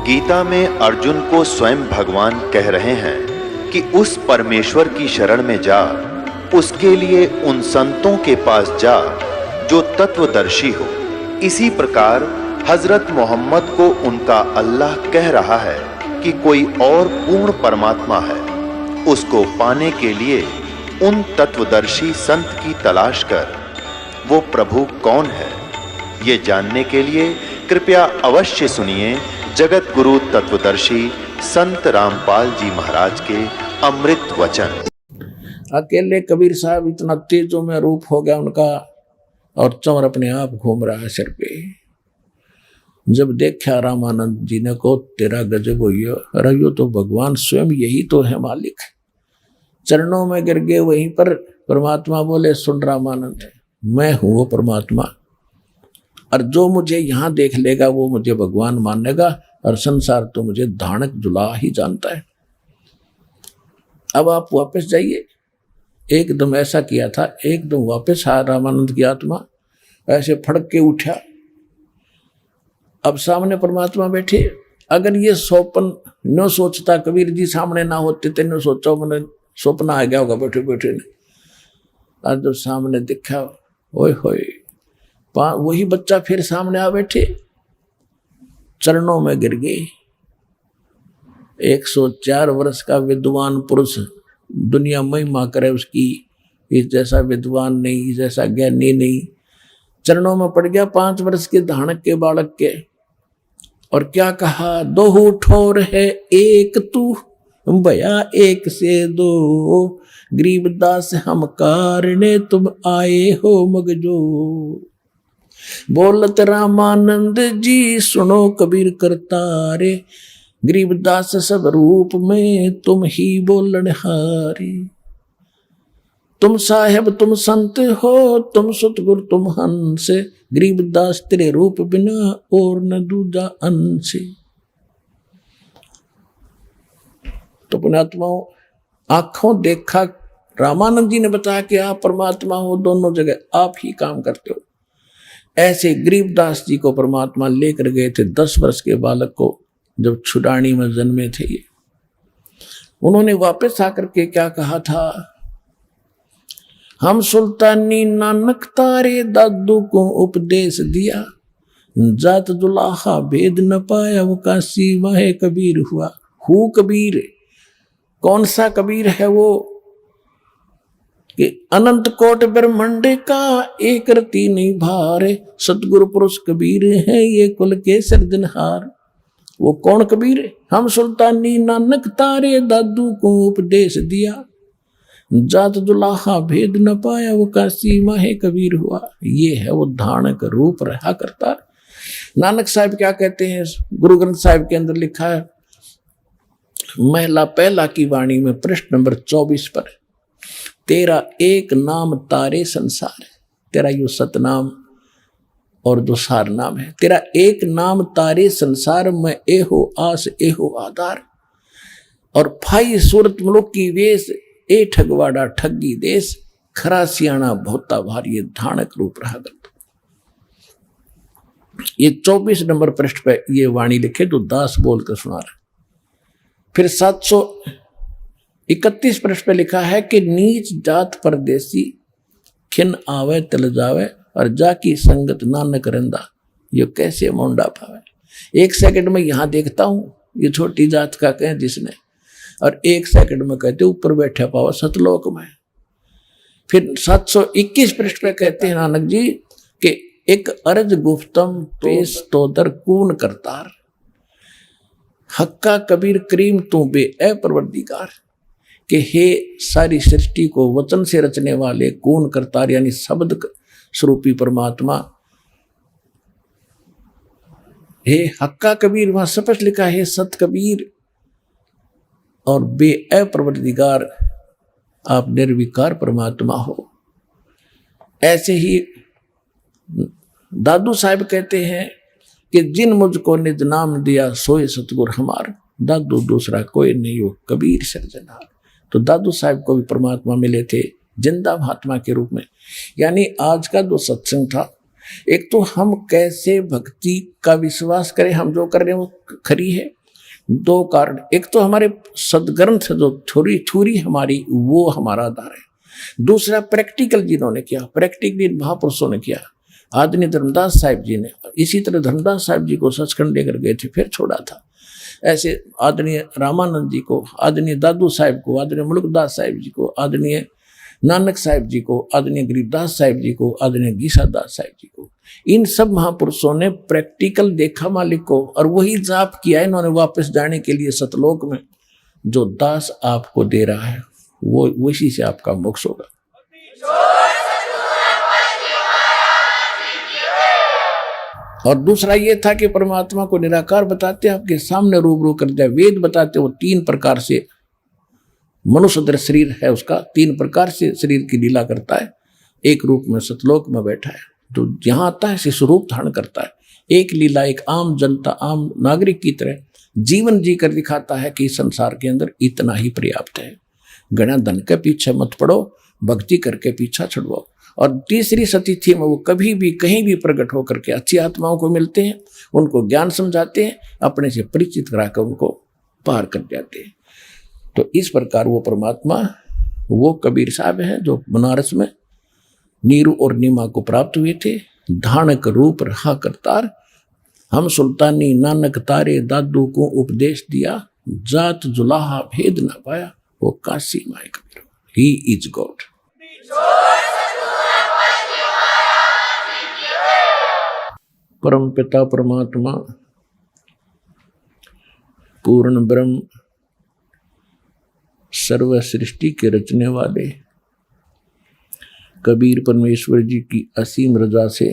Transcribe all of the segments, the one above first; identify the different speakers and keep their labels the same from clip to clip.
Speaker 1: गीता में अर्जुन को स्वयं भगवान कह रहे हैं कि उस परमेश्वर की शरण में जा, उसके लिए उन संतों के पास जा जो तत्वदर्शी हो। इसी प्रकार हजरत मोहम्मद को उनका अल्लाह कह रहा है कि कोई और पूर्ण परमात्मा है, उसको पाने के लिए उन तत्वदर्शी संत की तलाश कर। वो प्रभु कौन है, ये जानने के लिए कृपया अवश्य सुनिए जगत गुरु तत्वदर्शी संत रामपाल जी महाराज के अमृत वचन।
Speaker 2: अकेले कबीर साहब इतना तेजों में रूप हो गया उनका, और चंवर अपने आप घूम रहा है सिर पे। जब देखा रामानंद जी ने को तेरा गजब हो रही तो भगवान स्वयं यही तो है मालिक। चरणों में गिर गए। वहीं पर परमात्मा बोले, सुन रामानंद, मैं हूं वो परमात्मा, और जो मुझे यहां देख लेगा वो मुझे भगवान मानेगा, और संसार तो मुझे धानक जुला ही जानता है। अब आप वापस जाइए। एकदम ऐसा किया था, एकदम वापस आया रामानंद की आत्मा, ऐसे फड़क के उठा। अब सामने परमात्मा बैठे। अगर ये स्वप्न न सोचता, कबीर जी सामने ना होते, तेने सोचा मैंने स्वप्न आ गया होगा बैठे बैठे ने। आज जब सामने दिखा, ओए होए, वही बच्चा फिर सामने आ बैठे, चरणों में गिर गए। 104 वर्ष का विद्वान पुरुष, दुनिया महिमा करे उसकी, इस जैसा विद्वान नहीं, इस जैसा ज्ञानी नहीं, चरणों में पड़ गया 5 वर्ष के धानक के बालक के। और क्या कहा, दो ठोर है एक तू, भया एक से दो, गरीबदास हम कारणे तुम आए हो मगजो। बोलत रामानंद जी सुनो कबीर करतारे, गरीबदास सब रूप में तुम ही बोलन हारे। तुम साहेब तुम संत हो, तुम सतगुरु तुम हंस, गरीबदास तेरे रूप बिना और न दूजा अंश। तो पुण्यात्माओं, आंखों देखा रामानंद जी ने बताया कि आप परमात्मा हो, दोनों जगह आप ही काम करते हो। ऐसे गरीबदास जी को परमात्मा लेकर गए थे 10 वर्ष के बालक को, जब छुड़ानी में जन्मे थे ये। उन्होंने वापस आकर के क्या कहा था, हम सुल्तानी नानक तारे दादू को उपदेश दिया, जात दुलाहा भेद न पाया वो काशी माहे कबीर हुआ। हु कबीर, कौन सा कबीर है वो कि अनंत कोट ब्रह्मांड का एक रति नहीं भार, सतगुरु पुरुष कबीर है ये कुल के सर्जनहार। वो कौन कबीर है, हम सुल्तानी नानक तारे दादू को उपदेश दिया, जात दुलाहा भेद न पाया वो काशी माहे कबीर हुआ। ये है वो धानक रूप रहा करता। नानक साहब क्या कहते हैं, गुरु ग्रंथ साहिब के अंदर लिखा है, महिला पहला की वाणी में पृष्ठ नंबर 24 पर, तेरा एक नाम तारे संसार। तेरा यो सतनाम और दो सार नाम है। तेरा एक नाम तारे संसार में एहो आस एहो आधार, और फाई सूरत मुलुक की वेश, ए ठगवाड़ा ठगी देश, खरा सियाणा भोता भारी धानक रूप रहा करता। ये 24 नंबर पृष्ठ पे ये वाणी लिखे तो दास बोलकर सुना रहा। फिर 731 पृष्ठ पे लिखा है कि नीच जात परदेसी, खिन आवे तल जावे, और जाकी संगत नानक रंदा, ये कैसे मोंडा पावे। 1 सेकंड में यहां देखता हूं ये छोटी जात का कहें जिसने, और 1 सेकंड में कहते ऊपर बैठा पावा सतलोक में। फिर 721 पृष्ठ पे कहते हैं नानक जी कि एक अर्ज गुफ्तम पेश तोदर कून करतार, हक्का कबीर करीम तू बे ए परवरदिगार, कि हे सारी सृष्टि को वचन से रचने वाले कून करतार यानी शब्द स्वरूपी परमात्मा, हे हक्का कबीर, वहां स्पष्ट लिखा है सत कबीर, और बे ए परवरदिगार, आप निर्विकार परमात्मा हो। ऐसे ही दादू साहब कहते हैं कि जिन मुझको निज नाम दिया सोए सतगुर हमार, दादू दूसरा कोई नहीं हो कबीर सर्जनहार। तो दादू साहब को भी परमात्मा मिले थे जिंदा महात्मा के रूप में। यानी आज का जो सत्संग था एक तो हम कैसे भक्ति का विश्वास करें, हम जो कर रहे हैं वो खरी है। दो कारण, एक तो हमारे सदग्रंथ जो थ्योरी हमारी वो हमारा आधार है। दूसरा प्रैक्टिकल जिन्होंने किया, प्रैक्टिकली महापुरुषों ने किया। आदरणीय धर्मदास साहिब जी ने, इसी तरह धर्मदास साहिब जी को सचखंड लेकर गए थे, फिर छोड़ा था। ऐसे आदरणीय रामानंद जी को, आदरणीय दादू साहिब को, आदरणीय मुल्कदास साहिब जी को, आदरणीय नानक साहिब जी को, आदरणीय गरीबदास साहिब जी को, आदरणीय गीसादास साहिब जी को, इन सब महापुरुषों ने प्रैक्टिकल देखा मालिक को, और वही जाप किया है इन्होंने वापस जाने के लिए सतलोक में। जो दास आपको दे रहा है वो उसी से आपका मोक्ष होगा। और दूसरा ये था कि परमात्मा को निराकार बताते, आपके सामने रूबरू कर दिया। वेद बताते वो 3 प्रकार से मनुष्य दर शरीर है उसका, 3 प्रकार से शरीर की लीला करता है। एक रूप में सतलोक में बैठा है, तो जहां आता है शिशु रूप धारण करता है। एक लीला एक आम जनता, आम नागरिक की तरह जीवन जी कर दिखाता है कि संसार के अंदर इतना ही पर्याप्त है। गणा धन के पीछे मत पड़ो, भक्ति करके पीछा छुड़वाओ। और तीसरी सतिथि में वो कभी भी कहीं भी प्रकट होकर के अच्छी आत्माओं को मिलते हैं, उनको ज्ञान समझाते हैं, अपने से परिचित कराकर उनको पार कर जाते हैं। तो इस प्रकार वो परमात्मा, वो कबीर साहब हैं जो बनारस में नीरू और नीमा को प्राप्त हुए थे। धानक रूप रहा करतार, हम सुल्तानी नानक तारे दादू को उपदेश दिया, जात जुलाहा भेद न पाया, वो काशी माए कबीर, ही इज गॉड। परम पिता परमात्मा पूर्ण ब्रह्म सर्व सृष्टि के रचने वाले कबीर परमेश्वर जी की असीम रजा से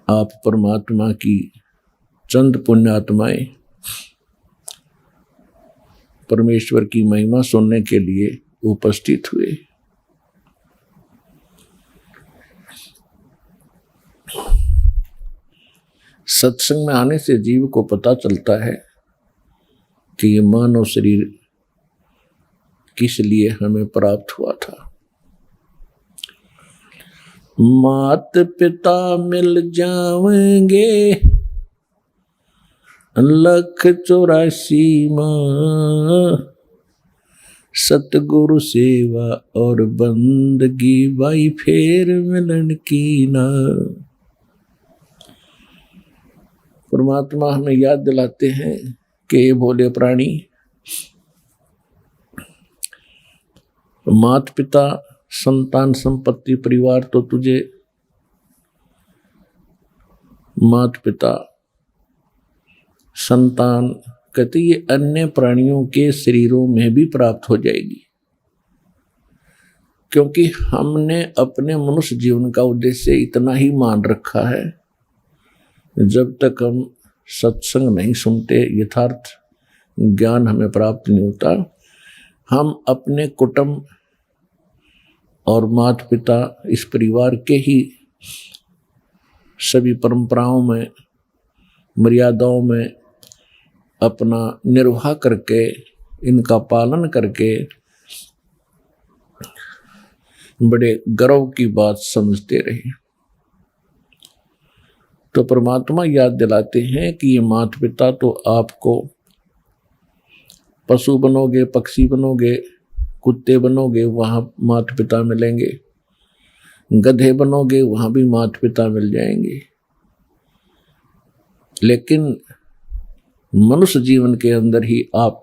Speaker 2: आप परमात्मा की चंद पुण्यात्माएं परमेश्वर की महिमा सुनने के लिए उपस्थित हुए। सत्संग में आने से जीव को पता चलता है कि ये मानव शरीर किस लिए हमें प्राप्त हुआ था। मात पिता मिल जाएंगे 184 माँ, सतगुरु सेवा और बंदगी भाई फेर मिलन की ना। परमात्मा हमें याद दिलाते हैं कि ये भोले प्राणी, माता पिता संतान संपत्ति परिवार तो तुझे माता पिता संतान कहते ये अन्य प्राणियों के शरीरों में भी प्राप्त हो जाएगी, क्योंकि हमने अपने मनुष्य जीवन का उद्देश्य इतना ही मान रखा है। जब तक हम सत्संग नहीं सुनते, यथार्थ ज्ञान हमें प्राप्त नहीं होता, हम अपने कुटुंब और माता पिता इस परिवार के ही सभी परंपराओं में मर्यादाओं में अपना निर्वाह करके, इनका पालन करके बड़े गर्व की बात समझते रहे। तो परमात्मा याद दिलाते हैं कि ये माता पिता तो आपको पशु बनोगे, पक्षी बनोगे, कुत्ते बनोगे, वहां माता पिता मिलेंगे, गधे बनोगे, वहां भी माता पिता मिल जाएंगे, लेकिन मनुष्य जीवन के अंदर ही आप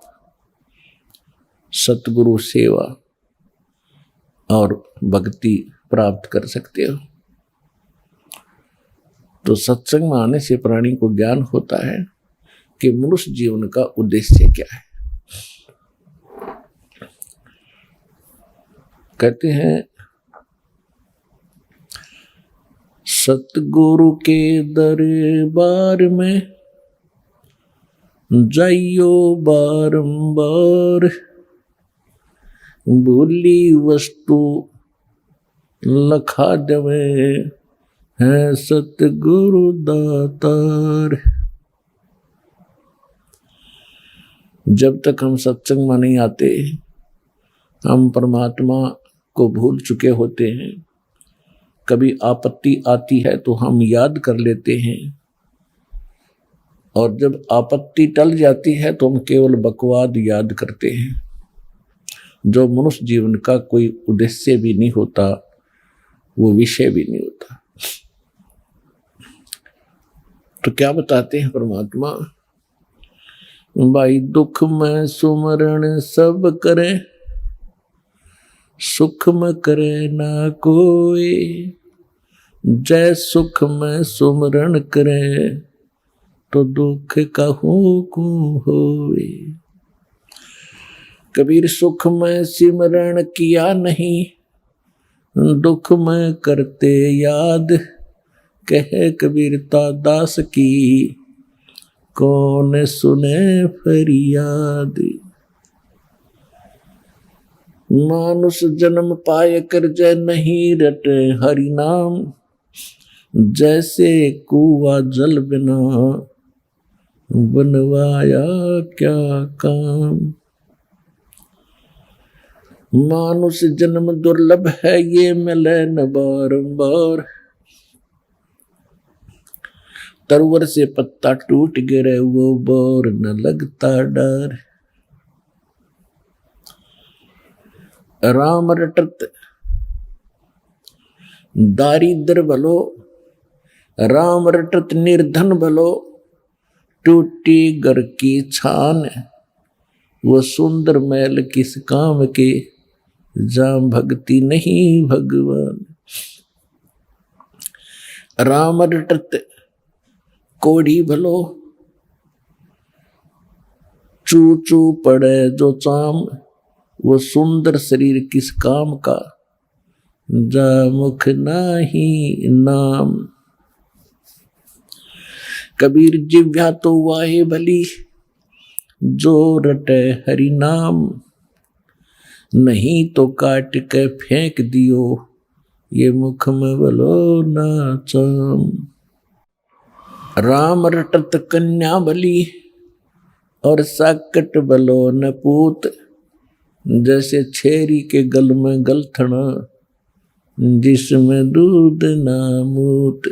Speaker 2: सतगुरु सेवा और भक्ति प्राप्त कर सकते हो। तो सत्संग में आने से प्राणी को ज्ञान होता है कि मनुष्य जीवन का उद्देश्य क्या है। कहते हैं सतगुरु के दरबार में जाइयो बारंबार, भूली वस्तु लखा देवे है सतगुरु दातार। जब तक हम सत्संग में नहीं आते, हम परमात्मा को भूल चुके होते हैं। कभी आपत्ति आती है तो हम याद कर लेते हैं, और जब आपत्ति टल जाती है तो हम केवल बकवाद याद करते हैं, जो मनुष्य जीवन का कोई उद्देश्य भी नहीं होता, वो विषय भी नहीं होता। तो क्या बताते हैं परमात्मा, भाई दुख में सुमरण सब करे, सुख में करे ना कोई, जय सुख में सुमरण करे, तो दुख कहूँ को होवे। कबीर सुख में सिमरण किया नहीं, दुख में करते याद, कहे कबीरता दास की, कौन सुने फरियाद। मानुष जन्म पाए कर जय नहीं रटे हरि नाम, जैसे कुआ जल बिना बनवाया क्या काम। मानुष जन्म दुर्लभ है ये मिले न बारंबार, तरवर से पत्ता टूट गिरे वो बोर न लगता डर। राम रटत दारिद्र भलो, राम रटत निर्धन भलो, टूटी घर की छान, वो सुंदर महल किस काम के, जहाँ भक्ति नहीं भगवान। राम रटत कोढ़ी भलो, चू चू पड़े जो चाम, वो सुंदर शरीर किस काम का, जा मुख नाही नाम। कबीर जिव्या तो वाहे भली, जो रटे हरि नाम, नहीं तो काट के फेंक दियो, ये मुख में भलो ना चाम। राम रटत कन्या भली, और साकट भलो न पूत, जैसे छेरी के गल में गलथना, जिसमें दूध ना मूत।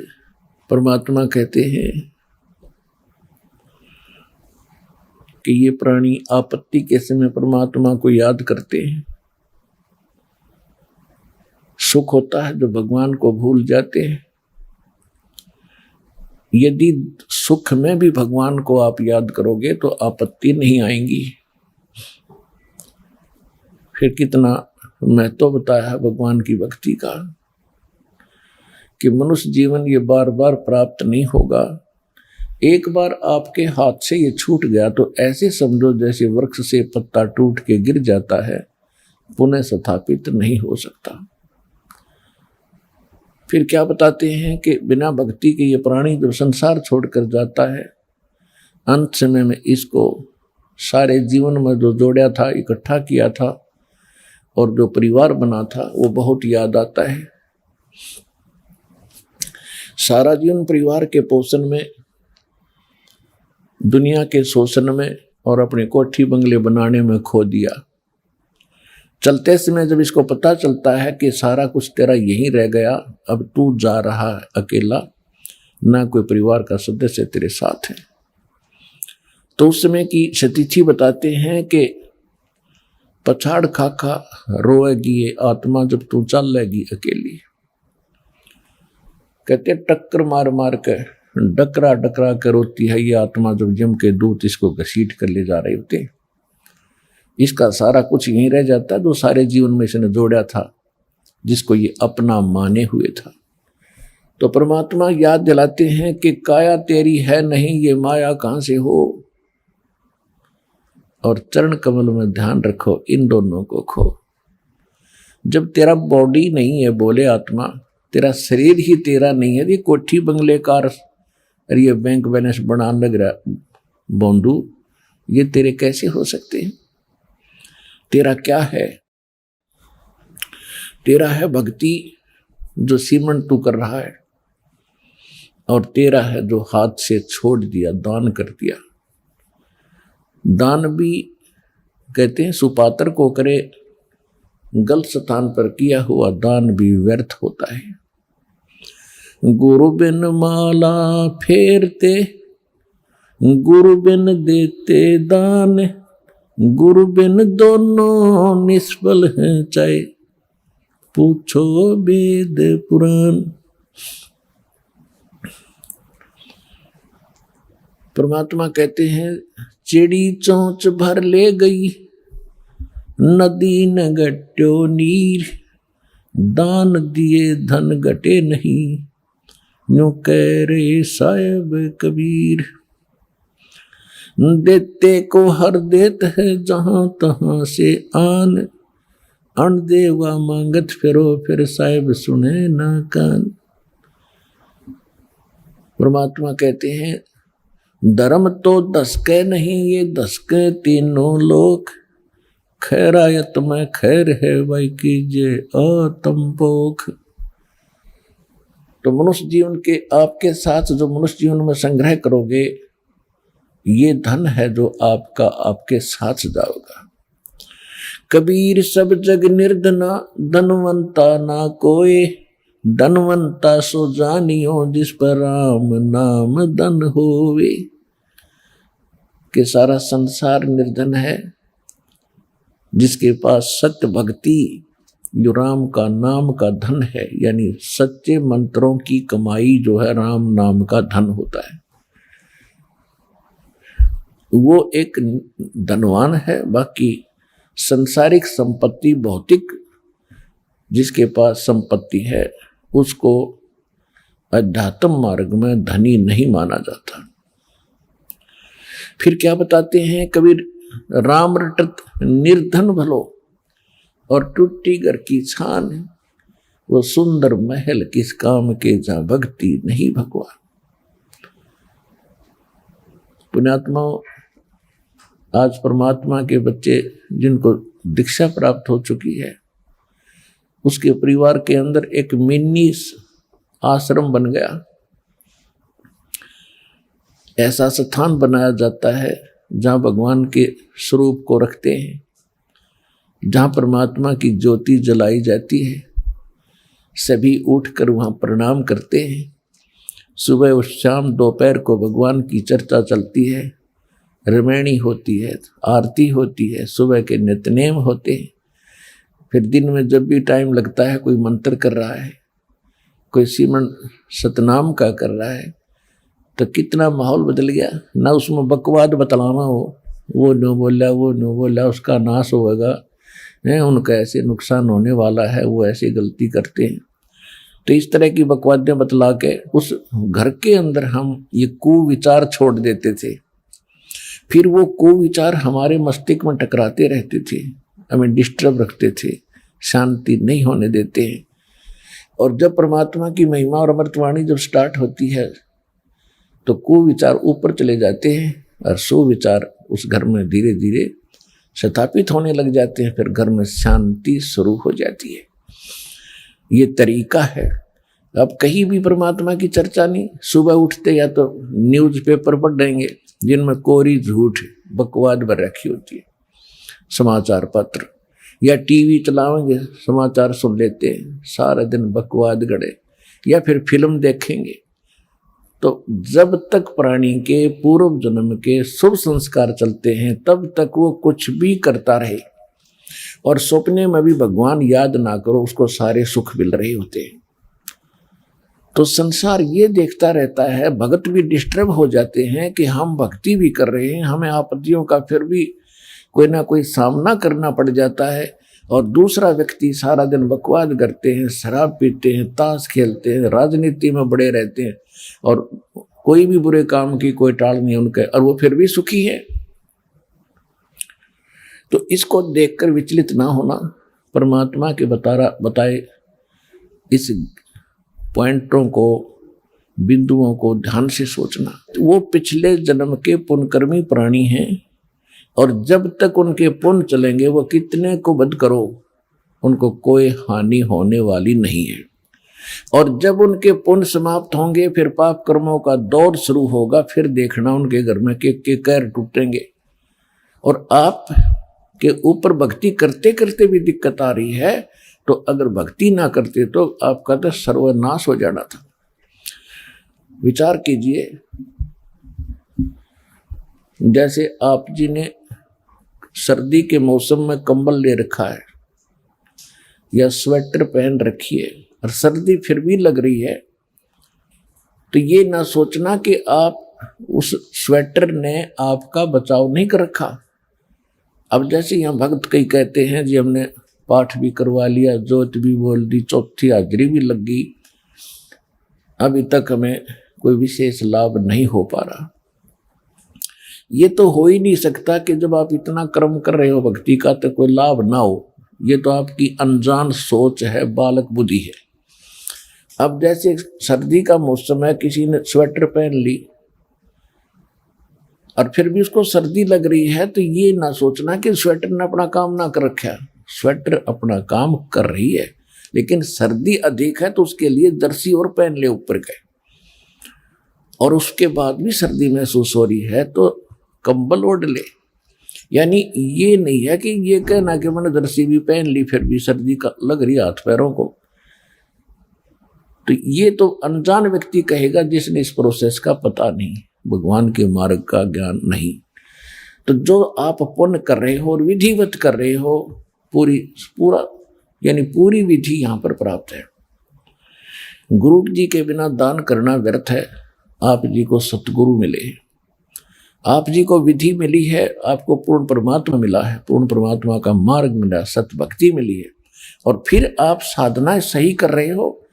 Speaker 2: परमात्मा कहते हैं कि ये प्राणी आपत्ति के समय परमात्मा को याद करते हैं। सुख होता है जो भगवान को भूल जाते हैं। यदि सुख में भी भगवान को आप याद करोगे तो आपत्ति नहीं आएंगी। फिर कितना महत्व बताया है भगवान की भक्ति का, कि मनुष्य जीवन ये बार बार प्राप्त नहीं होगा। एक बार आपके हाथ से ये छूट गया तो ऐसे समझो जैसे वृक्ष से पत्ता टूट के गिर जाता है, पुनः स्थापित नहीं हो सकता। फिर क्या बताते हैं कि बिना भक्ति के ये प्राणी जो संसार छोड़कर जाता है, अंत समय में इसको सारे जीवन में जो जोड़ा था, इकट्ठा किया था और जो परिवार बना था, वो बहुत याद आता है। सारा जीवन परिवार के पोषण में, दुनिया के शोषण में और अपने कोठी बंगले बनाने में खो दिया। चलते समय जब इसको पता चलता है कि सारा कुछ तेरा यहीं रह गया, अब तू जा रहा है अकेला, ना कोई परिवार का सदस्य तेरे साथ है, तो उस समय की सतीथि बताते हैं कि पछाड़ खा खा रोएगी ये आत्मा जब तू चल लेगी अकेली। कहते टक्कर मार मार कर, डकरा डकरा कर रोती है ये आत्मा जब यम के दूत इसको घसीट कर ले जा रहे होते। इसका सारा कुछ यहीं रह जाता है जो सारे जीवन में इसने जोड़ा था, जिसको ये अपना माने हुए था। तो परमात्मा याद दिलाते हैं कि काया तेरी है नहीं, ये माया कहां से हो, और चरण कमल में ध्यान रखो इन दोनों को खो। जब तेरा बॉडी नहीं है, बोले आत्मा, तेरा शरीर ही तेरा नहीं है, ये कोठी बंगले कार और ये बैंक बैलेंस बनाने लग रहा बोंदू, ये तेरे कैसे हो सकते हैं? तेरा क्या है? तेरा है भक्ति जो सीमन तू कर रहा है, और तेरा है जो हाथ से छोड़ दिया, दान कर दिया। दान भी कहते हैं सुपात्र को करे, गलत स्थान पर किया हुआ दान भी व्यर्थ होता है। गुरु बिन माला फेरते, गुरु बिन देते दान, गुरु बिन दोनों निष्फल हैं, चाहे पूछो वेद पुराण। परमात्मा कहते हैं, चिड़ी चोंच भर ले गई, नदी न घट्यो नीर, दान दिए धन घटे नहीं, यूं कह रे साहिब कबीर। देते को हर देत है जहां तहां से आन, अण देवा मांगत फिरो, फिर साहिब सुने ना कान। परमात्मा कहते हैं, धर्म तो दसके नहीं, ये दसके तीनों लोग, खैरायत में खैर है भाई कीजिए आतंपोख। तो मनुष्य जीवन के आपके साथ जो मनुष्य जीवन में संग्रह करोगे, ये धन है जो आपका आपके साथ जाओगा। कबीर सब जग निर्धना, धनवंता ना कोई, धनवंता सो जानियो जिस पर राम नाम धन होवे। कि सारा संसार निर्धन है, जिसके पास सत्य भक्ति जो राम का नाम का धन है, यानी सच्चे मंत्रों की कमाई जो है राम नाम का धन होता है, वो एक धनवान है। बाकी संसारिक संपत्ति, भौतिक जिसके पास संपत्ति है, उसको अध्यात्म मार्ग में धनी नहीं माना जाता। फिर क्या बताते हैं कबीर, राम रटत निर्धन भलो, और टूटी घर की छान, वो सुंदर महल किस काम के जहां भक्ति नहीं भगवान। पुण्यात्माओं, आज परमात्मा के बच्चे जिनको दीक्षा प्राप्त हो चुकी है, उसके परिवार के अंदर एक मिनी आश्रम बन गया। ऐसा स्थान बनाया जाता है जहां भगवान के स्वरूप को रखते हैं, जहां परमात्मा की ज्योति जलाई जाती है। सभी उठकर वहां प्रणाम करते हैं। सुबह और शाम दोपहर को भगवान की चर्चा चलती है, रमैणी होती है, आरती होती है, सुबह के नित्यनेम होते हैं। फिर दिन में जब भी टाइम लगता है, कोई मंत्र कर रहा है, कोई सिमरन सतनाम का कर रहा है, तो कितना माहौल बदल गया ना। उसमें बकवाद बतलाना हो, वो न बोला, वो न बोला, उसका नाश होगा, उनका ऐसे नुकसान होने वाला है, वो ऐसी गलती करते हैं। तो इस तरह की बकवादें बतला के उस घर के अंदर हम ये कुविचार छोड़ देते थे। फिर वो कुविचार हमारे मस्तिष्क में टकराते रहते थे, हमें डिस्टर्ब रखते थे, शांति नहीं होने देते हैं। और जब परमात्मा की महिमा और अमृतवाणी जब स्टार्ट होती है, तो कुविचार ऊपर चले जाते हैं और सुविचार उस घर में धीरे धीरे स्थापित होने लग जाते हैं। फिर घर में शांति शुरू हो जाती है। ये तरीका है। अब कहीं भी परमात्मा की चर्चा नहीं, सुबह उठते या तो न्यूज़पेपर पढ़ देंगे जिनमें कोरी झूठ बकवाद भर रखी होती है, समाचार पत्र, या टीवी चलाएंगे, समाचार सुन लेते हैं, सारा दिन बकवाद गड़े, या फिर फिल्म देखेंगे। तो जब तक प्राणी के पूर्व जन्म के शुभ संस्कार चलते हैं, तब तक वो कुछ भी करता रहे, और सपने में भी भगवान याद ना करो, उसको सारे सुख मिल रहे होते हैं। तो संसार ये देखता रहता है, भगत भी डिस्टर्ब हो जाते हैं कि हम भक्ति भी कर रहे हैं, हमें आपत्तियों का फिर भी कोई ना कोई सामना करना पड़ जाता है, और दूसरा व्यक्ति सारा दिन बकवाद करते हैं, शराब पीते हैं, ताश खेलते हैं, राजनीति में बड़े रहते हैं, और कोई भी बुरे काम की कोई टाल नहीं उनके, और वो फिर भी सुखी है। तो इसको देखकर विचलित ना होना, परमात्मा के बताए इस पॉइंटों को, बिंदुओं को ध्यान से सोचना। तो वो पिछले जन्म के पुण्यकर्मी प्राणी हैं, और जब तक उनके पुण्य चलेंगे, वो कितने को वध करो, उनको कोई हानि होने वाली नहीं है। और जब उनके पुण्य समाप्त होंगे, फिर पाप कर्मों का दौर शुरू होगा। फिर देखना उनके घर में के कैर टूटेंगे। और आप के ऊपर भक्ति करते करते भी दिक्कत आ रही है, तो अगर भक्ति ना करते तो आपका तो सर्वनाश हो जाना था। विचार कीजिए, जैसे आप जी ने सर्दी के मौसम में कंबल ले रखा है या स्वेटर पहन रखी है और सर्दी फिर भी लग रही है, तो ये ना सोचना कि आप उस स्वेटर ने आपका बचाव नहीं कर रखा। अब जैसे यहाँ भक्त कई कहते हैं जी हमने पाठ भी करवा लिया, जोत भी बोल दी, चौथी हाजरी भी लग गई, अभी तक हमें कोई विशेष लाभ नहीं हो पा रहा। ये तो हो ही नहीं सकता कि जब आप इतना कर्म कर रहे हो भक्ति का तो कोई लाभ ना हो। ये तो आपकी अनजान सोच है, बालक बुद्धि है। अब जैसे सर्दी का मौसम है, किसी ने स्वेटर पहन ली और फिर भी उसको सर्दी लग रही है, तो ये ना सोचना कि स्वेटर ने अपना काम ना कर रखा। स्वेटर अपना काम कर रही है, लेकिन सर्दी अधिक है तो उसके लिए जर्सी और पहन ले ऊपर के, और उसके बाद भी सर्दी महसूस हो रही है तो कंबल ओढ़ ले। यानी ये नहीं है कि ये कहना कि मैंने जर्सी भी पहन ली फिर भी सर्दी का लग रही हाथ पैरों को, तो ये तो अनजान व्यक्ति कहेगा जिसने इस प्रोसेस का पता नहीं, भगवान के मार्ग का ज्ञान नहीं। तो जो आप पुण्य कर रहे हो और विधिवत कर रहे हो, पूरी विधि यहाँ पर प्राप्त है। गुरु जी के बिना दान करना व्यर्थ है। आप जी को सतगुरु मिले, आप जी को विधि मिली है, आपको पूर्ण परमात्मा मिला है, पूर्ण परमात्मा का मार्ग मिला, सत भक्ति मिली है, और फिर आप साधना सही कर रहे हो,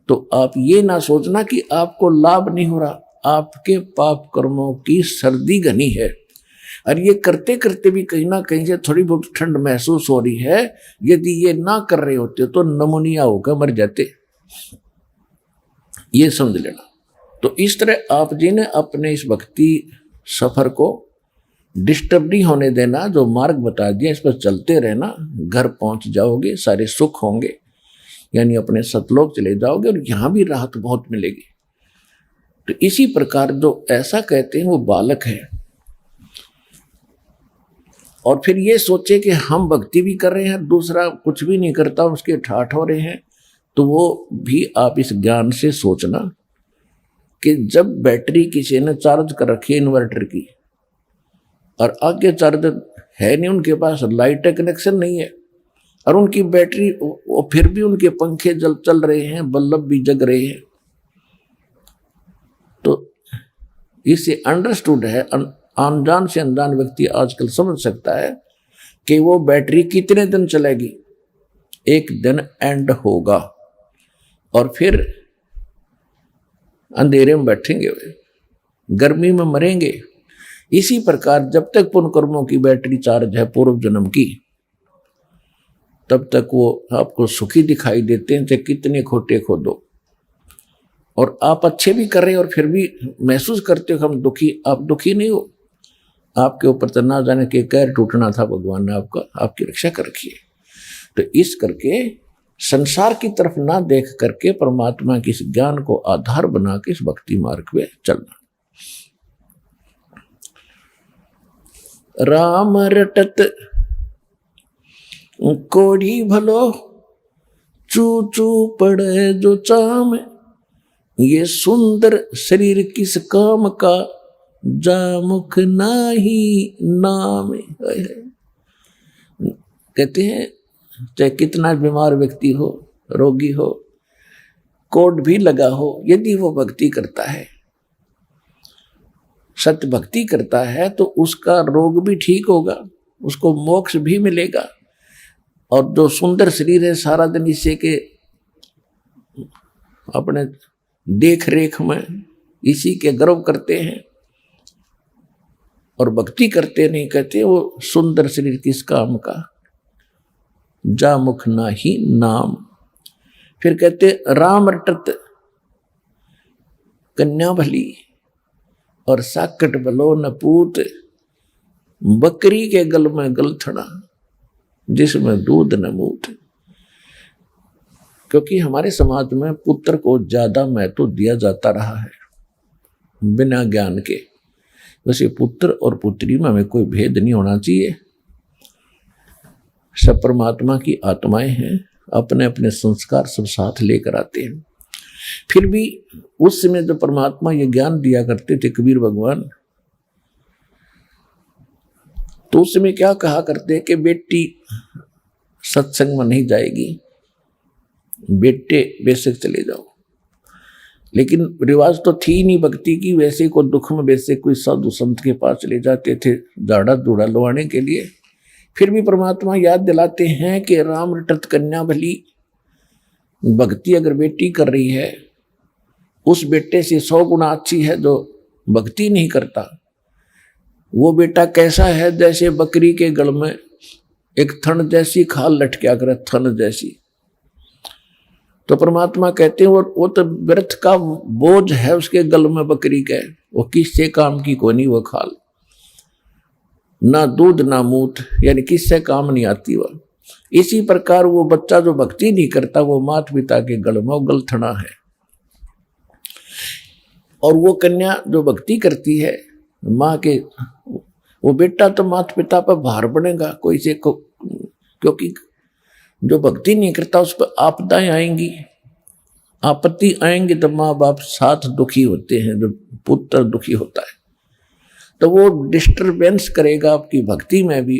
Speaker 2: तो आप ये ना सोचना कि आपको लाभ नहीं हो रहा। आपके पाप कर्मों की सर्दी घनी है, और ये करते करते भी कहीं ना कहीं से थोड़ी बहुत ठंड महसूस हो रही है। यदि ये ना कर रहे होते तो नमोनिया होकर मर जाते, ये समझ लेना। तो इस तरह आप जी ने अपने इस भक्ति सफर को डिस्टर्ब नहीं होने देना, जो मार्ग बता दिया इस पर चलते रहना, घर पहुंच जाओगे, सारे सुख होंगे, यानी अपने सतलोक चले जाओगे और यहां भी राहत बहुत मिलेगी। तो इसी प्रकार जो ऐसा कहते हैं वो बालक है, और फिर ये सोचे कि हम भक्ति भी कर रहे हैं, दूसरा कुछ भी नहीं करता, उसके ठाठ हो रहे हैं, तो वो भी आप इस ज्ञान से सोचना कि जब बैटरी किसी ने चार्ज कर रखी है इन्वर्टर की, और आगे चार्ज है नहीं उनके पास, लाइट कनेक्शन नहीं है, और उनकी बैटरी फिर भी उनके पंखे चल रहे हैं, बल्ब भी जग रहे हैं, तो इससे अंडरस्टूड है, अनजान से अनजान व्यक्ति आजकल समझ सकता है कि वो बैटरी कितने दिन चलेगी। एक दिन एंड होगा और फिर अंधेरे में बैठेंगे, वे गर्मी में मरेंगे। इसी प्रकार जब तक पुण्य कर्मों की बैटरी चार्ज है पूर्व जन्म की, तब तक वो आपको सुखी दिखाई देते हैं, चाहे कितने खोटे खोदो, और आप अच्छे भी कर रहे हैं और फिर भी महसूस करते हो हम दुखी। आप दुखी नहीं हो, आपके ऊपर तो ना जाने के कहर टूटना था, भगवान ने आपकी रक्षा कर रखी है। तो इस करके संसार की तरफ ना देख करके परमात्मा के इस ज्ञान को आधार बना के इस भक्ति मार्ग में चलना। राम रटत कोढ़ी भलो, चू चू पड़े जो चाम, ये सुंदर शरीर किस काम का, जा मुख नाही नाम। कहते हैं चाहे कितना बीमार व्यक्ति हो, रोगी हो, कोट भी लगा हो, यदि वो भक्ति करता है, सत्य भक्ति करता है, तो उसका रोग भी ठीक होगा, उसको मोक्ष भी मिलेगा। और जो सुंदर शरीर है, सारा दिन इसे के अपने देख रेख में इसी के गर्व करते हैं और भक्ति करते नहीं, कहते वो सुंदर शरीर किस काम का, जा मुख ना ही नाम। फिर कहते राम रटत कन्या भली, और साकट भलो न पूत, बकरी के गल में गलथड़ा, जिसमें दूध न मूत। क्योंकि हमारे समाज में पुत्र को ज्यादा महत्व दिया जाता रहा है बिना ज्ञान के। वैसे पुत्र और पुत्री में हमें कोई भेद नहीं होना चाहिए, सब परमात्मा की आत्माएं हैं, अपने अपने संस्कार सब साथ लेकर आते हैं। फिर भी उस समय जो परमात्मा ये ज्ञान दिया करते थे कबीर भगवान, तो उस समय क्या कहा करते कि बेटी सत्संग में नहीं जाएगी, बेटे बेशक चले जाओ। लेकिन रिवाज तो थी नहीं भक्ति की, वैसे को दुख में वैसे कोई साधु संत के पास चले जाते थे झाड़ा धूड़ा लवाने के लिए। फिर भी परमात्मा याद दिलाते हैं कि राम रटत कन्या भली, भक्ति अगर बेटी कर रही है उस बेटे से 100 गुना अच्छी है जो भक्ति नहीं करता। वो बेटा कैसा है, जैसे बकरी के गल में एक थन जैसी खाल लटका करे, थन जैसी। तो परमात्मा कहते हैं वो तो व्यर्थ का बोझ है उसके गल में बकरी के, वो किससे काम की कोनी वो खाल, ना दूध ना मूत, यानी किससे काम नहीं आती वह। इसी प्रकार वो बच्चा जो भक्ति नहीं करता वो माता पिता के गल में गलथना है। और वो कन्या जो भक्ति करती है माँ के, वो बेटा तो माता पिता पर भार बनेगा कोई से को, क्योंकि जो भक्ति नहीं करता उस पर आपदाएं आएंगी, आपत्ति आएंगी, तो माँ बाप साथ दुखी होते हैं, जो पुत्र दुखी होता है तो वो डिस्टरबेंस करेगा आपकी भक्ति में भी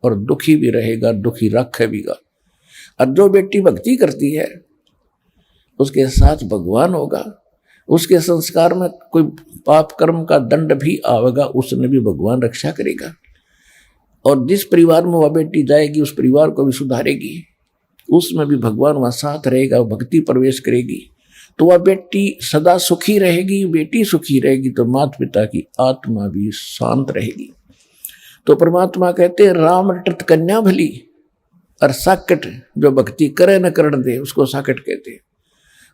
Speaker 2: और दुखी भी रहेगा, दुखी रखेगा। और जो बेटी भक्ति करती है उसके साथ भगवान होगा, उसके संस्कार में कोई पाप कर्म का दंड भी आवेगा, उसने भी भगवान रक्षा करेगा। और जिस परिवार में वह बेटी जाएगी उस परिवार को भी सुधारेगी, उसमें भी भगवान वहाँ साथ रहेगा, भक्ति प्रवेश करेगी तो वह बेटी सदा सुखी रहेगी, बेटी सुखी रहेगी तो माता पिता की आत्मा भी शांत रहेगी। तो परमात्मा कहते हैं राम रटत कन्या भली, और साकट जो भक्ति करे न करण दे उसको साकट कहते हैं।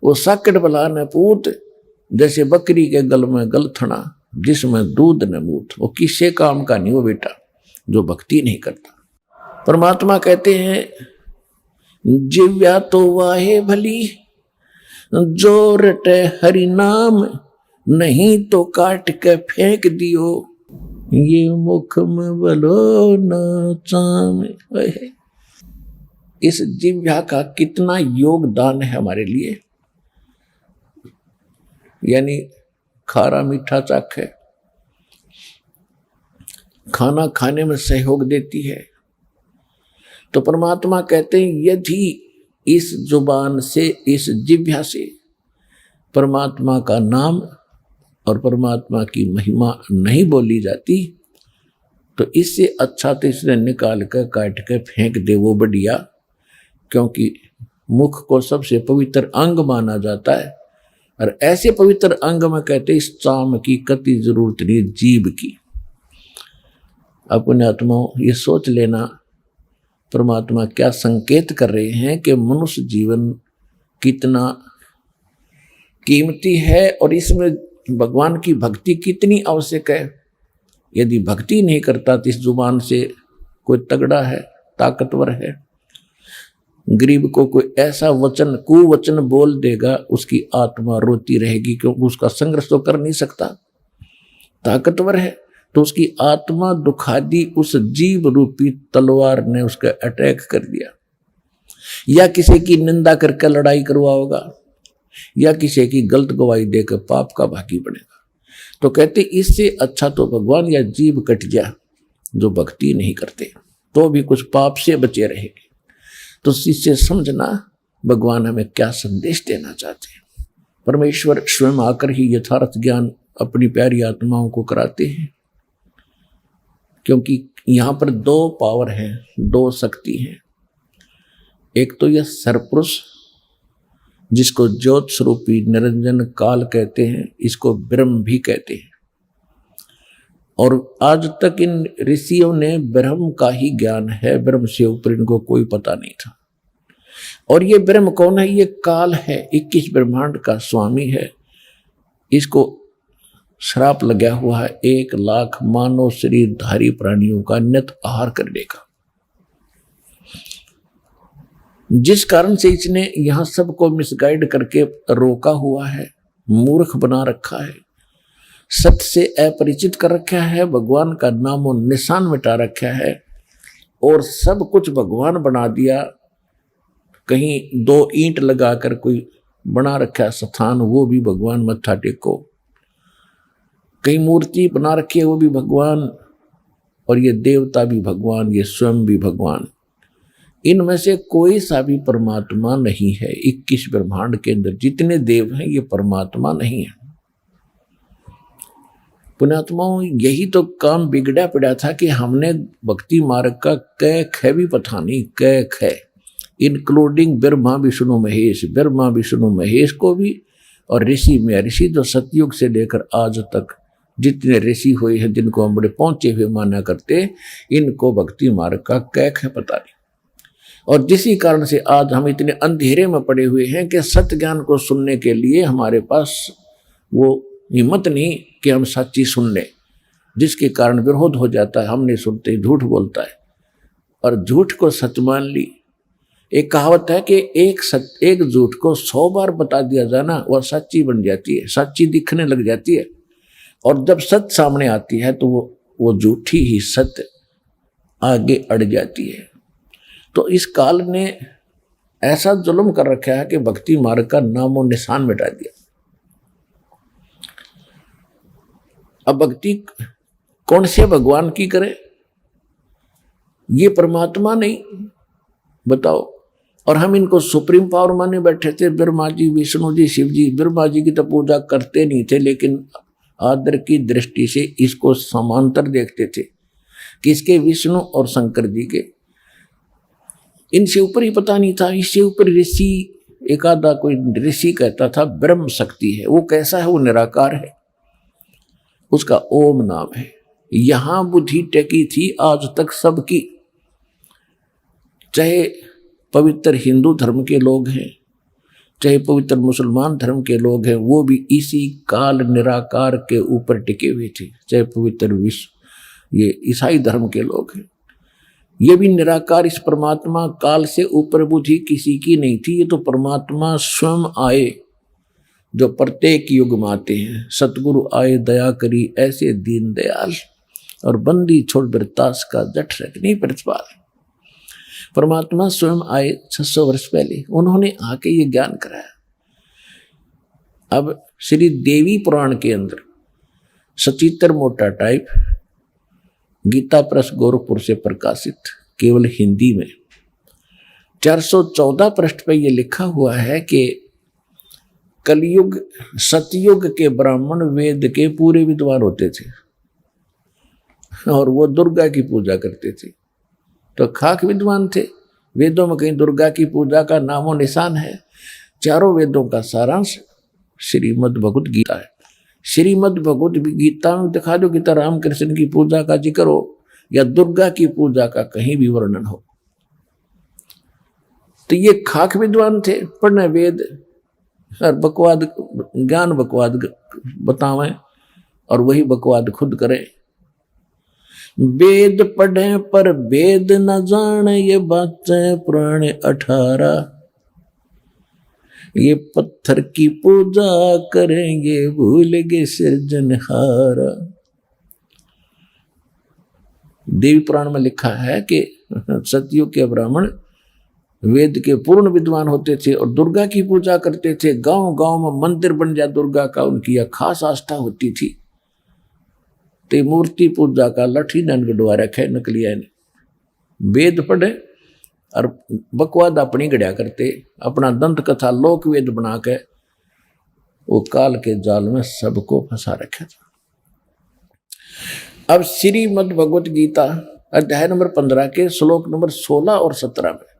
Speaker 2: वो साकट भला न पूत, जैसे बकरी के गल में गलथना जिसमें दूध न मूत, वो किसी काम का नहीं वो बेटा जो भक्ति नहीं करता। परमात्मा कहते हैं जिव्या तो वाहे भली, जो रटे हरि नाम, नहीं तो काट के फेंक दियो, ये मुख में बलो न चाम। इस जिव्या का कितना योगदान है हमारे लिए, यानी खारा मीठा चाख है, खाना खाने में सहयोग देती है। तो परमात्मा कहते हैं यदि इस जुबान से, इस जिह्वा से परमात्मा का नाम और परमात्मा की महिमा नहीं बोली जाती तो इससे अच्छा तो इसने निकाल कर काट कर फेंक दे वो बढ़िया, क्योंकि मुख को सबसे पवित्र अंग माना जाता है। और ऐसे पवित्र अंग में कहते इस चाम की कति जरूरत नहीं जीभ की। अपने आत्माओं ये सोच लेना परमात्मा क्या संकेत कर रहे हैं कि मनुष्य जीवन कितना कीमती है और इसमें भगवान की भक्ति कितनी आवश्यक है। यदि भक्ति नहीं करता तो इस जुबान से कोई तगड़ा है, ताकतवर है, गरीब को कोई ऐसा वचन कुवचन बोल देगा उसकी आत्मा रोती रहेगी, क्योंकि उसका संघर्ष तो कर नहीं सकता, ताकतवर है तो उसकी आत्मा दुखा दी, उस जीव रूपी तलवार ने उसका अटैक कर दिया, या किसी की निंदा करके लड़ाई करवाओगा, या किसी की गलत गवाही देकर पाप का भागी बनेगा। तो कहते इससे अच्छा तो भगवान या जीव कट गया जो भक्ति नहीं करते तो भी कुछ पाप से बचे रहेंगे। तो इससे समझना भगवान हमें क्या संदेश देना चाहते हैं। परमेश्वर स्वयं आकर ही यथार्थ ज्ञान अपनी प्यारी आत्माओं को कराते हैं, क्योंकि यहाँ पर 2 पावर हैं, 2 शक्ति हैं। एक तो यह सरपुरुष जिसको ज्योत स्वरूपी निरंजन काल कहते हैं, इसको ब्रह्म भी कहते हैं। और आज तक इन ऋषियों ने ब्रह्म का ही ज्ञान है, ब्रह्म से ऊपर इनको कोई पता नहीं था। और ये ब्रह्म कौन है? ये काल है, 21 ब्रह्मांड का स्वामी है। इसको श्राप लगा हुआ है 1 लाख मानव शरीरधारी प्राणियों का नित आहार करने का, जिस कारण से इसने यहां सबको मिसगाइड करके रोका हुआ है, मूर्ख बना रखा है, सत्य से अपरिचित कर रखा है, भगवान का नामो निशान मिटा रखा है और सब कुछ भगवान बना दिया। कहीं 2 ईंट लगाकर कोई बना रखा स्थान, वो भी भगवान, मत्था टेको। कई मूर्ति बना रखी है, वो भी भगवान, और ये देवता भी भगवान, ये स्वयं भी भगवान। इनमें से कोई सा भी परमात्मा नहीं है। 21 ब्रह्मांड के अंदर जितने देव हैं ये परमात्मा नहीं है। पुण्यात्माओं, यही तो काम बिगड़ा पड़ा था कि हमने भक्ति मार्ग का कै ख भी पता नहीं, कै ख इंक्लूडिंग ब्रह्मा विष्णु महेश, ब्रह्मा विष्णु महेश को भी, और ऋषि में ऋषि जो सतयुग से लेकर आज तक जितने ऋषि हुए हैं, जिनको हम बड़े पहुंचे हुए माना करते, इनको भक्ति मार्ग का कै ख पता नहीं। और जिसी कारण से आज हम इतने अंधेरे में पड़े हुए हैं कि सत्य ज्ञान को सुनने के लिए हमारे पास वो हिम्मत नहीं कि हम सच्ची सुन लें, जिसके कारण विरोध हो जाता है। हम नहीं सुनते, झूठ बोलता है, और झूठ को सच मान ली। एक कहावत है कि एक झूठ को 100 बार बता दिया जाए ना, वह सच्ची बन जाती है, सच्ची दिखने लग जाती है। और जब सत्य सामने आती है तो वो झूठी ही सत्य आगे अड़ जाती है। तो इस काल ने ऐसा जुल्म कर रखा है कि भक्ति मार्ग का नामो निशान मिटा दिया। अब भक्ति कौन से भगवान की करे? ये परमात्मा नहीं, बताओ। और हम इनको सुप्रीम पावर माने बैठे थे, ब्रह्मा जी, विष्णु जी, शिव जी। ब्रह्मा जी की तो पूजा करते नहीं थे, लेकिन आदर की दृष्टि से इसको समांतर देखते थे, किसके? विष्णु और शंकर जी के। इनसे ऊपर ही पता नहीं था। इससे ऊपर ऋषि, एक आधा कोई ऋषि कहता था ब्रह्म शक्ति है। वो कैसा है? वो निराकार है, उसका ओम नाम है। यहां बुद्धि टेकी थी आज तक सबकी, चाहे पवित्र हिंदू धर्म के लोग हैं, चाहे पवित्र मुसलमान धर्म के लोग हैं, वो भी इसी काल निराकार के ऊपर टिके हुए थे। चाहे पवित्र विश्व ये ईसाई धर्म के लोग हैं, ये भी निराकार, इस परमात्मा काल से ऊपर बुद्धि किसी की नहीं थी। ये तो परमात्मा स्वयं आए, जो प्रत्येक युग में आते हैं। सतगुरु आए दया करी ऐसे दीन दयाल, और बंदी छोड़ बिरतास का जठ रखनी प्रतिपाल। परमात्मा स्वयं आए 600 वर्ष पहले, उन्होंने आके ये ज्ञान कराया। अब श्री देवी पुराण के अंदर सचित्र मोटा टाइप, गीता प्रेस गोरखपुर से प्रकाशित, केवल हिंदी में 414 पृष्ठ पे ये लिखा हुआ है कि कलयुग सतयुग के ब्राह्मण वेद के पूरे विद्वान होते थे, और वो दुर्गा की पूजा करते थे। तो खाक विद्वान थे। वेदों में कहीं दुर्गा की पूजा का नामो निशान है? चारों वेदों का सारांश श्रीमद् भगवत गीता है। श्रीमद् भगवत गीता में दिखा दो कि रामकृष्ण की पूजा का जिक्र हो या दुर्गा की पूजा का कहीं भी वर्णन हो। तो ये खाक विद्वान थे, पढ़ने वेद और बकवाद ज्ञान बकवाद बतावें, और वही बकवाद खुद करें। वेद पढ़े पर वेद न जाने, ये बातें पुराने 18। ये पत्थर की पूजा करेंगे, भूल गए सृजनहारा। देवी पुराण में लिखा है कि सतयुग के ब्राह्मण वेद के पूर्ण विद्वान होते थे और दुर्गा की पूजा करते थे। गांव गांव में मंदिर बन जाए दुर्गा का, उनकी यह खास आस्था होती थी। ते मूर्ति पूजा का लठी नन गड़वा रखे नकलिया ने। वेद पढ़े और बकवाद अपनी गढ़िया करते, अपना दंत कथा लोक वेद बना के वो काल के जाल में सबको फंसा रखा था। अब श्रीमद् भगवत गीता अध्याय नंबर 15 के श्लोक नंबर 16 और 17 में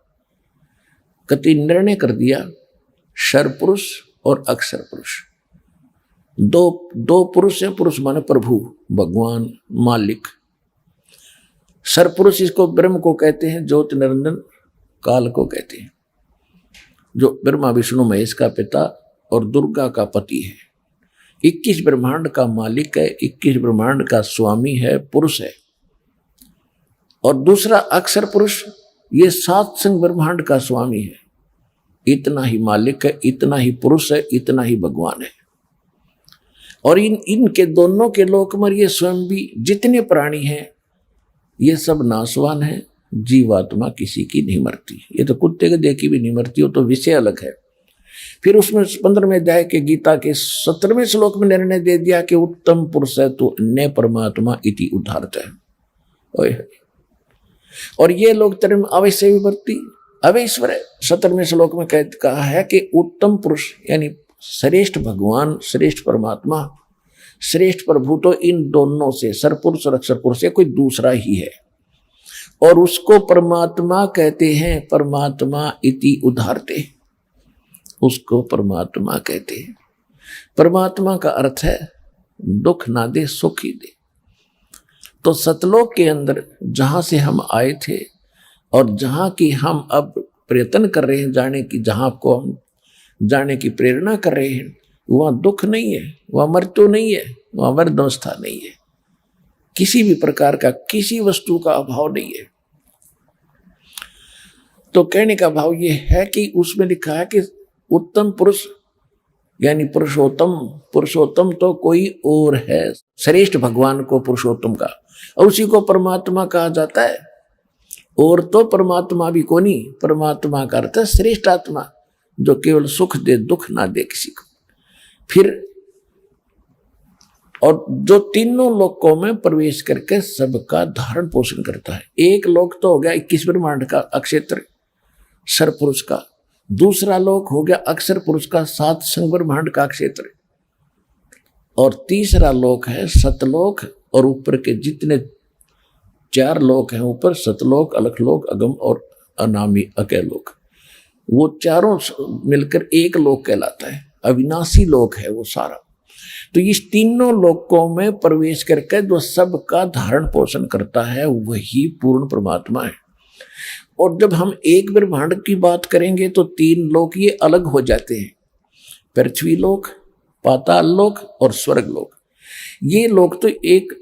Speaker 2: कति निर्णय कर दिया, शर पुरुष और अक्षर पुरुष, दो पुरुष हैं। पुरुष माने प्रभु, भगवान, मालिक। सर पुरुष इसको ब्रह्म को कहते हैं, ज्योत निरंजन काल को कहते हैं, जो ब्रह्मा विष्णु महेश का पिता और दुर्गा का पति है। 21 ब्रह्मांड का मालिक है, 21 ब्रह्मांड का स्वामी है, पुरुष है। और दूसरा अक्षर पुरुष, ये 7 संग ब्रह्मांड का स्वामी है। इतना ही मालिक है, इतना ही पुरुष है, इतना ही भगवान है। और इनके दोनों के लोक में ये स्वयं भी जितने प्राणी हैं ये सब नाशवान है। जीवात्मा किसी की नहीं मरती। ये तो कुत्ते के देखी भी नहीं मरती, हो तो विषय अलग है। फिर उसमें 15वें अध्याय के गीता के 17वें श्लोक में निर्णय दे दिया कि उत्तम पुरुष है तो अन्य परमात्मा इति उद्धारत है। और ये लोग term अवश्य विवर्ती अवैश्वर है। 17वें श्लोक में कहा है कि उत्तम पुरुष यानी श्रेष्ठ भगवान, श्रेष्ठ परमात्मा, श्रेष्ठ प्रभु तो इन दोनों से सरपुरुष और अक्षर पुरुष से कोई दूसरा ही है, और उसको परमात्मा कहते हैं। परमात्मा इति उद्धारते, उसको परमात्मा कहते हैं। परमात्मा का अर्थ है दुख ना दे सुख ही दे। तो सतलोक के अंदर जहां से हम आए थे और जहां की हम अब प्रयत्न कर रहे हैं जाने की, जहां को हम जाने की प्रेरणा कर रहे हैं, वहां दुख नहीं है, वहां मृत्यु नहीं है, वहां मर्दवस्था नहीं है, किसी भी प्रकार का किसी वस्तु का अभाव नहीं है। तो कहने का भाव ये है कि उसमें लिखा है कि उत्तम पुरुष यानी पुरुषोत्तम, पुरुषोत्तम तो कोई और है, श्रेष्ठ भगवान को पुरुषोत्तम का, और उसी को परमात्मा कहा जाता है। और तो परमात्मा भी को नहीं, परमात्मा का अर्थ है श्रेष्ठ आत्मा जो केवल सुख दे दुख ना दे किसी को। फिर और जो तीनों लोकों में प्रवेश करके सबका धारण पोषण करता है। एक लोक तो हो गया 21 ब्रह्मांड का अक्षेत्र सरपुरुष का, दूसरा लोक हो गया अक्षर पुरुष का 7 संग ब्रह्मांड का क्षेत्र, और तीसरा लोक है सतलोक, और ऊपर के जितने 4 लोक हैं ऊपर, सतलोक, अलखलोक, अगम और अनामी अकेलोक, वो चारों मिलकर एक लोक कहलाता है। अविनाशी लोक है वो सारा। तो इस तीनों लोकों में प्रवेश करके जो सबका धारण पोषण करता है वही पूर्ण परमात्मा है। और जब हम एक ब्रह्मांड की बात करेंगे तो 3 लोक ये अलग हो जाते हैं, पृथ्वी लोक, पाताल लोक और स्वर्ग लोक। ये लोक तो एक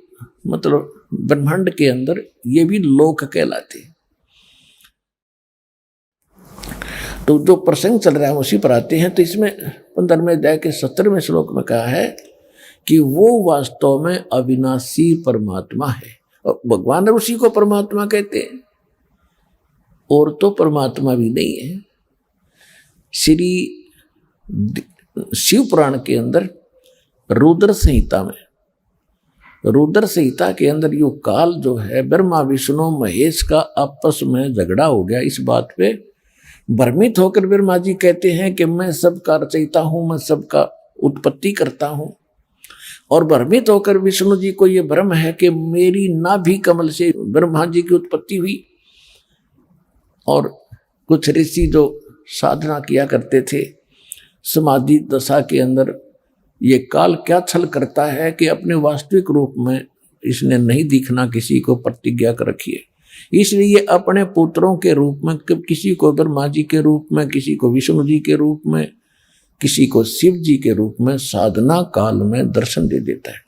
Speaker 2: मतलब ब्रह्मांड के अंदर ये भी लोक कहलाते हैं। तो जो प्रसंग चल रहा है उसी पर आते हैं। तो इसमें 15वें अध्याय के 17वें श्लोक में कहा है कि वो वास्तव में अविनाशी परमात्मा है, और भगवान उसी को परमात्मा कहते हैं, और तो परमात्मा भी नहीं है। श्री शिव पुराण के अंदर रुद्र संहिता में, रुद्र संहिता के अंदर यो काल जो है ब्रह्मा विष्णु महेश का आपस में झगड़ा हो गया। इस बात पे भ्रमित होकर ब्रह्मा जी कहते हैं कि मैं सबका रचयिता हूं, मैं सबका उत्पत्ति करता हूं, और भ्रमित होकर विष्णु जी को ये भ्रम है कि मेरी नाभि कमल से ब्रह्मा जी की उत्पत्ति हुई। और कुछ ऋषि जो साधना किया करते थे समाधि दशा के अंदर, ये काल क्या छल करता है कि अपने वास्तविक रूप में इसने नहीं दिखना, किसी को प्रतिज्ञा कर रखी है, इसलिए अपने पुत्रों के रूप में, किसी को ब्रह्मा जी के रूप में, किसी को विष्णु जी के रूप में, किसी को शिव जी के रूप में साधना काल में दर्शन दे देता है।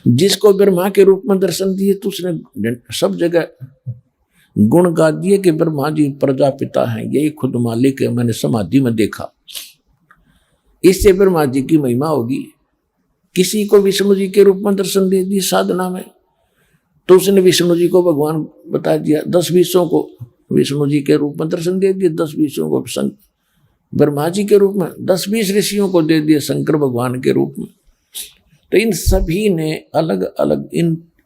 Speaker 2: जिसको ब्रह्मा के रूप में दर्शन दिए तो उसने सब जगह गुण गा दिए कि ब्रह्मा जी प्रजापिता हैं, यही खुद मालिक है, मैंने समाधि में देखा। इससे ब्रह्मा जी की महिमा होगी। किसी को विष्णु जी के रूप में दर्शन दे दी साधना में, तो उसने विष्णु जी को भगवान बता दिया। 10-20 को विष्णु जी के रूप में दर्शन दे दिए, 10-20 को ब्रह्मा जी के रूप में, 10-20 ऋषियों को दे दिए शंकर भगवान के रूप में। तो इन सभी ने अलग अलग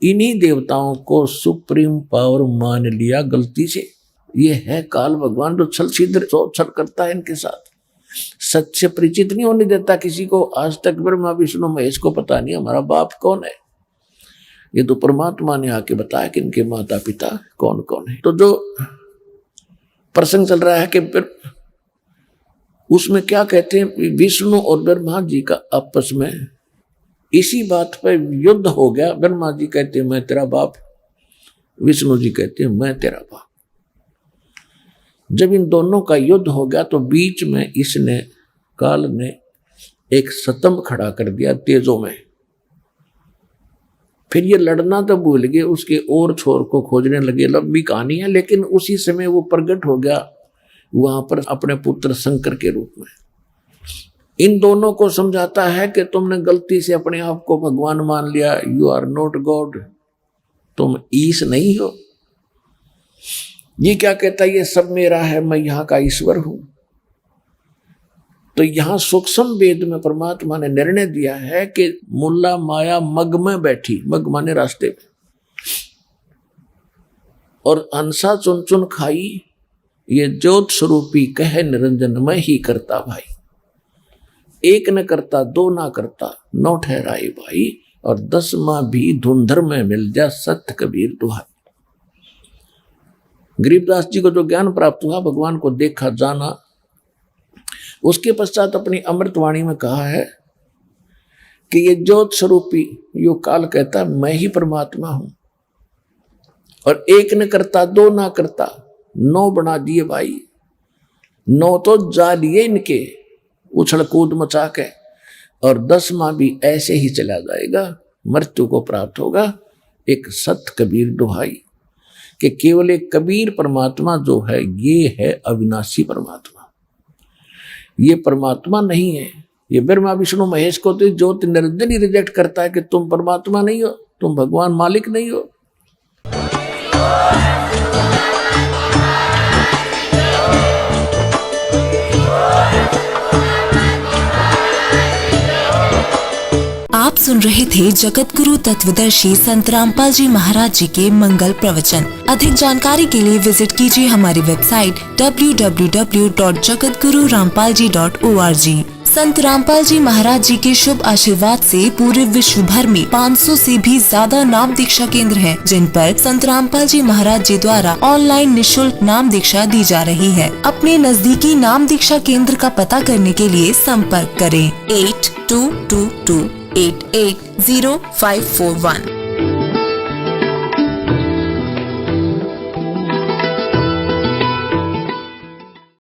Speaker 2: इन्हीं देवताओं को सुप्रीम पावर मान लिया गलती से। ये है काल भगवान जो छल छिद्र छल करता है इनके साथ, सच से परिचित नहीं होने देता किसी को। आज तक ब्रह्मा विष्णु महेश को पता नहीं हमारा बाप कौन है, ये तो परमात्मा ने आके बताया कि इनके माता पिता कौन कौन है। तो जो प्रसंग चल रहा है कि उसमें क्या कहते हैं, विष्णु और ब्रह्मा जी का आपस में इसी बात पर युद्ध हो गया। ब्रह्मा जी कहते हैं मैं तेरा बाप, विष्णु जी कहते हैं मैं तेरा बाप। जब इन दोनों का युद्ध हो गया तो बीच में इसने काल ने एक स्तंभ खड़ा कर दिया तेजों में। फिर ये लड़ना तो भूल गए, उसके और छोर को खोजने लगे। लंबी कहानी है, लेकिन उसी समय वो प्रकट हो गया वहां पर अपने पुत्र शंकर के रूप में। इन दोनों को समझाता है कि तुमने गलती से अपने आप को भगवान मान लिया, यू आर नॉट गॉड, तुम ईश नहीं हो। ये क्या कहता है, ये सब मेरा है, मैं यहाँ का ईश्वर हूं। तो यहां सूक्ष्म वेद में परमात्मा ने निर्णय दिया है कि मुल्ला माया मग में बैठी, मग माने रास्ते में, और हंसा चुन चुन खाई, ये ज्योत स्वरूपी कह निरंजन मैं ही करता भाई। एक न करता दो ना करता नौ ठहराए भाई, और 10 माह भी धुंधर में मिल जा सत्य कबीर दुहाई। गरीबदास जी को जो ज्ञान प्राप्त हुआ, भगवान को देखा जाना, उसके पश्चात अपनी अमृतवाणी में कहा है कि ये ज्योत स्वरूपी यो काल कहता मैं ही परमात्मा हूं, और एक न करता दो ना करता 9 बना दिए भाई। 9 तो जा लिए इनके उछल कूद मचा के, और 10 माह भी ऐसे ही चला जाएगा, मृत्यु को प्राप्त होगा। एक सत कबीर दुहाई कि केवल एक कबीर परमात्मा जो है ये है अविनाशी परमात्मा, ये परमात्मा नहीं है। ये ब्रह्मा विष्णु महेश को तो ज्योति निरंजन ही रिजेक्ट करता है कि तुम परमात्मा नहीं हो, तुम भगवान मालिक नहीं हो।
Speaker 3: आप सुन रहे थे जगत गुरु तत्वदर्शी संत रामपाल जी महाराज जी के मंगल प्रवचन। अधिक जानकारी के लिए विजिट कीजिए हमारी वेबसाइट www.jagatgururampalji.org। संत रामपाल जी महाराज जी के शुभ आशीर्वाद से पूरे विश्व भर में 500 से भी ज्यादा नाम दीक्षा केंद्र हैं, जिन पर संत रामपाल जी महाराज जी द्वारा ऑनलाइन निशुल्क नाम दीक्षा दी जा रही है। अपने नजदीकी नाम दीक्षा केंद्र का पता करने के लिए संपर्क करें 8222880541।